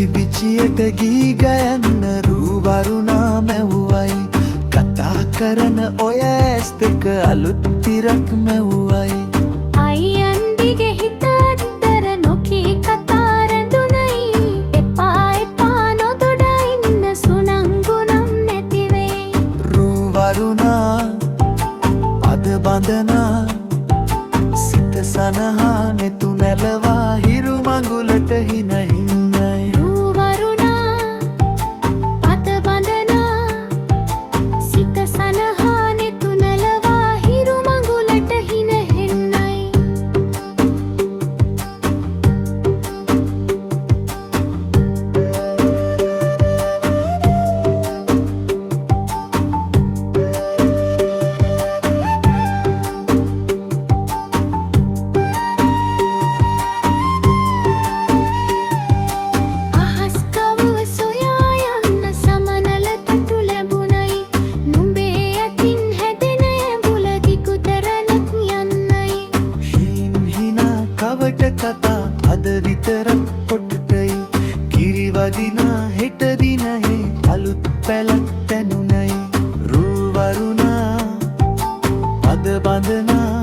කිචි පිචියට ගී ගයන්න රූවරුණා මැව්වයි කතා කරන ඔය ඇස් දෙක අලුත් තිරක් මැව්වයි අයියන් දිගේ හිත අතර නොකී කතා රැඳුනයි එපා එපා නොදොඩ ඉන්න සුනංගුනම් නැති වෙයි රූවරුණා අද බඳනා සිත සනහා නෙතු නැලවා හිරු මඟුලට හින හින්නයි රූවරුණා අත බඳනා සිත සනහා නෙතු නැලවා හිරු මඟුලට හින හෙන්නයි කතා අද විතරක් කොටටයි කිරිවදිනා හෙට දිනයේ අලුත් පැලක් තැනුනයි රූවරුණා අද බඳනා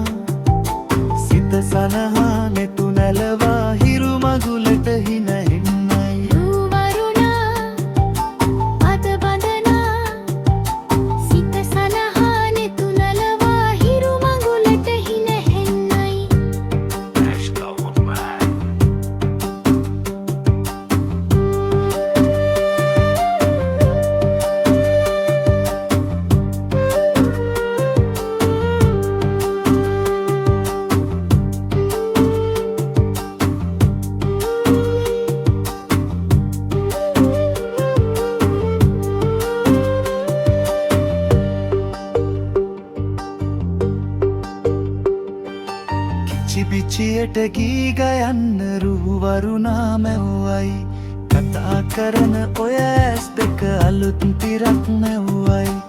සිත සනහා නෙතු නැලවා හිරු මඟුලට හින හෙන්නයි රූවරුණා අද බඳනා සිත සනහා නෙතු නැලවා හිරු මඟුලට හින හෙන්නයි පිචියට ගී ගයන්න රූවරුණා මැව්වයි කතා කරන ඔය ඇස් දෙක අලුත් තිරක් මැව්වයි